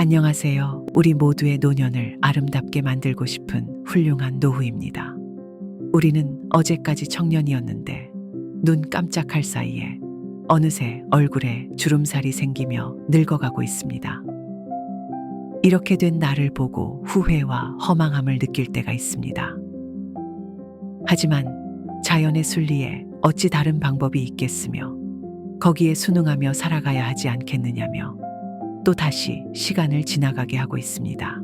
안녕하세요. 우리 모두의 노년을 아름답게 만들고 싶은 훌륭한 노후입니다. 우리는 어제까지 청년이었는데 눈 깜짝할 사이에 어느새 얼굴에 주름살이 생기며 늙어가고 있습니다. 이렇게 된 나를 보고 후회와 허망함을 느낄 때가 있습니다. 하지만 자연의 순리에 어찌 다른 방법이 있겠으며 거기에 순응하며 살아가야 하지 않겠느냐며 또 다시 시간을 지나가게 하고 있습니다.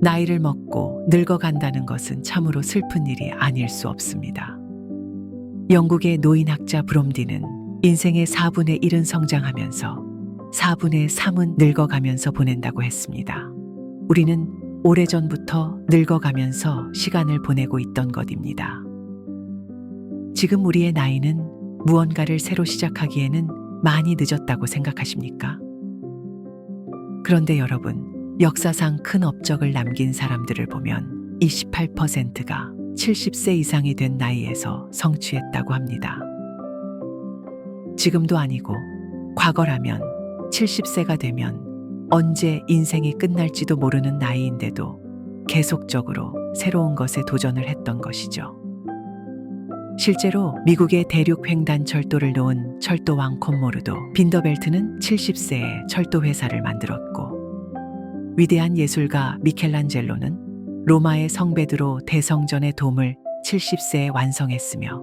나이를 먹고 늙어간다는 것은 참으로 슬픈 일이 아닐 수 없습니다. 영국의 노인학자 브롬디는 인생의 4분의 1은 성장하면서 4분의 3은 늙어가면서 보낸다고 했습니다. 우리는 오래전부터 늙어가면서 시간을 보내고 있던 것입니다. 지금 우리의 나이는 무언가를 새로 시작하기에는 많이 늦었다고 생각하십니까? 그런데 여러분, 역사상 큰 업적을 남긴 사람들을 보면 28%가 70세 이상이 된 나이에서 성취했다고 합니다. 지금도 아니고 과거라면 70세가 되면 언제 인생이 끝날지도 모르는 나이인데도 계속적으로 새로운 것에 도전을 했던 것이죠. 실제로 미국의 대륙 횡단 철도를 놓은 철도왕 콤모르도 빈더벨트는 70세에 철도 회사를 만들었고, 위대한 예술가 미켈란젤로는 로마의 성베드로 대성전의 돔을 70세에 완성했으며,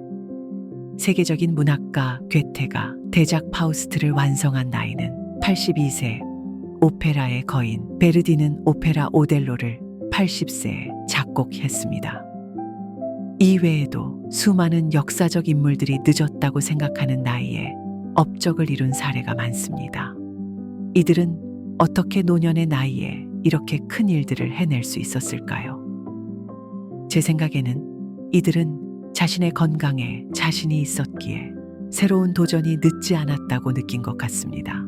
세계적인 문학가 괴테가 대작 파우스트를 완성한 나이는 82세, 오페라의 거인 베르디는 오페라 오델로를 80세에 작곡했습니다. 이외에도 수많은 역사적 인물들이 늦었다고 생각하는 나이에 업적을 이룬 사례가 많습니다. 이들은 어떻게 노년의 나이에 이렇게 큰 일들을 해낼 수 있었을까요? 제 생각에는 이들은 자신의 건강에 자신이 있었기에 새로운 도전이 늦지 않았다고 느낀 것 같습니다.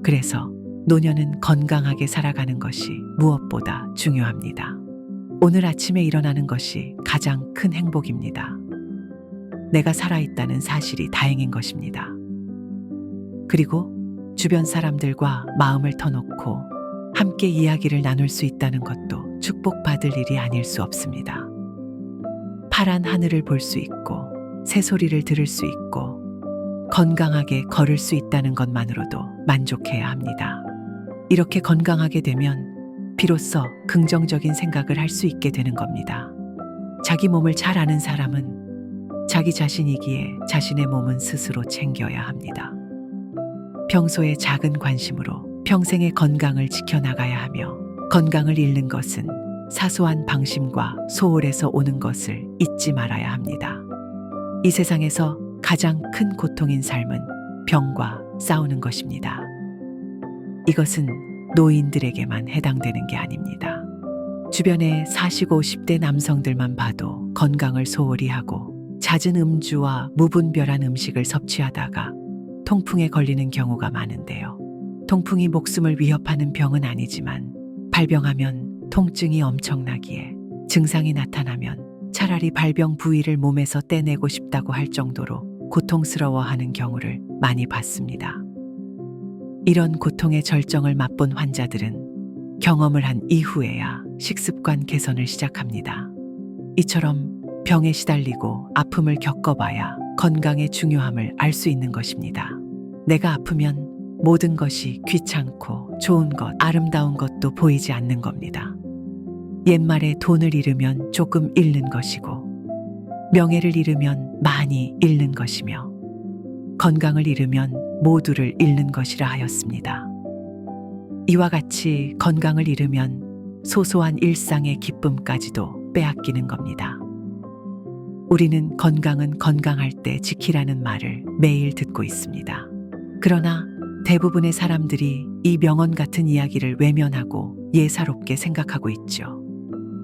그래서 노년은 건강하게 살아가는 것이 무엇보다 중요합니다. 오늘 아침에 일어나는 것이 가장 큰 행복입니다. 내가 살아있다는 사실이 다행인 것입니다. 그리고 주변 사람들과 마음을 터놓고 함께 이야기를 나눌 수 있다는 것도 축복받을 일이 아닐 수 없습니다. 파란 하늘을 볼 수 있고 새소리를 들을 수 있고 건강하게 걸을 수 있다는 것만으로도 만족해야 합니다. 이렇게 건강하게 되면 비로소 긍정적인 생각을 할 수 있게 되는 겁니다. 자기 몸을 잘 아는 사람은 자기 자신이기에 자신의 몸은 스스로 챙겨야 합니다. 평소에 작은 관심으로 평생의 건강을 지켜나가야 하며, 건강을 잃는 것은 사소한 방심과 소홀에서 오는 것을 잊지 말아야 합니다. 이 세상에서 가장 큰 고통인 삶은 병과 싸우는 것입니다. 이것은 노인들에게만 해당되는 게 아닙니다. 주변의 40, 50대 남성들만 봐도 건강을 소홀히 하고 잦은 음주와 무분별한 음식을 섭취하다가 통풍에 걸리는 경우가 많은데요. 통풍이 목숨을 위협하는 병은 아니지만 발병하면 통증이 엄청나기에 증상이 나타나면 차라리 발병 부위를 몸에서 떼내고 싶다고 할 정도로 고통스러워하는 경우를 많이 봤습니다. 이런 고통의 절정을 맛본 환자들은 경험을 한 이후에야 식습관 개선을 시작합니다. 이처럼 병에 시달리고 아픔을 겪어봐야 건강의 중요함을 알 수 있는 것입니다. 내가 아프면 모든 것이 귀찮고 좋은 것, 아름다운 것도 보이지 않는 겁니다. 옛말에 돈을 잃으면 조금 잃는 것이고, 명예를 잃으면 많이 잃는 것이며, 건강을 잃으면 모두를 잃는 것이라 하였습니다. 이와 같이 건강을 잃으면 소소한 일상의 기쁨까지도 빼앗기는 겁니다. 우리는 건강은 건강할 때 지키라는 말을 매일 듣고 있습니다. 그러나 대부분의 사람들이 이 명언 같은 이야기를 외면하고 예사롭게 생각하고 있죠.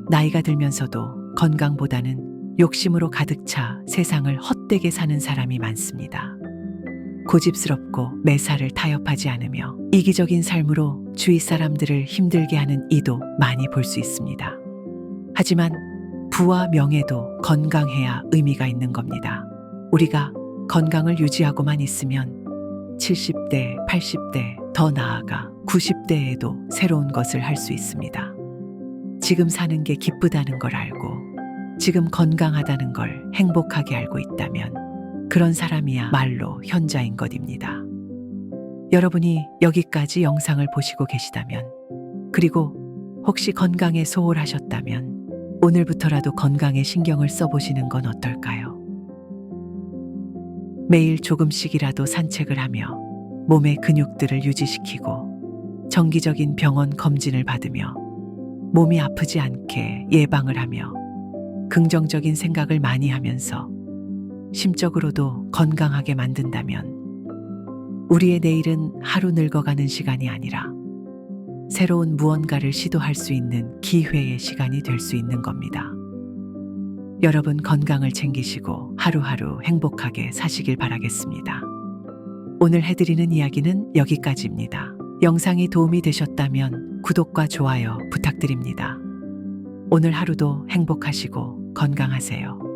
나이가 들면서도 건강보다는 욕심으로 가득 차 세상을 헛되게 사는 사람이 많습니다. 고집스럽고 매사를 타협하지 않으며 이기적인 삶으로 주위 사람들을 힘들게 하는 이도 많이 볼 수 있습니다. 하지만 부와 명예도 건강해야 의미가 있는 겁니다. 우리가 건강을 유지하고만 있으면 70대, 80대, 더 나아가 90대에도 새로운 것을 할 수 있습니다. 지금 사는 게 기쁘다는 걸 알고, 지금 건강하다는 걸 행복하게 알고 있다면 그런 사람이야 말로 현자인 것입니다. 여러분이 여기까지 영상을 보시고 계시다면, 그리고 혹시 건강에 소홀하셨다면 오늘부터라도 건강에 신경을 써보시는 건 어떨까요? 매일 조금씩이라도 산책을 하며 몸의 근육들을 유지시키고 정기적인 병원 검진을 받으며 몸이 아프지 않게 예방을 하며 긍정적인 생각을 많이 하면서 심적으로도 건강하게 만든다면 우리의 내일은 하루 늙어가는 시간이 아니라 새로운 무언가를 시도할 수 있는 기회의 시간이 될 수 있는 겁니다. 여러분 건강을 챙기시고 하루하루 행복하게 사시길 바라겠습니다. 오늘 해드리는 이야기는 여기까지입니다. 영상이 도움이 되셨다면 구독과 좋아요 부탁드립니다. 오늘 하루도 행복하시고 건강하세요.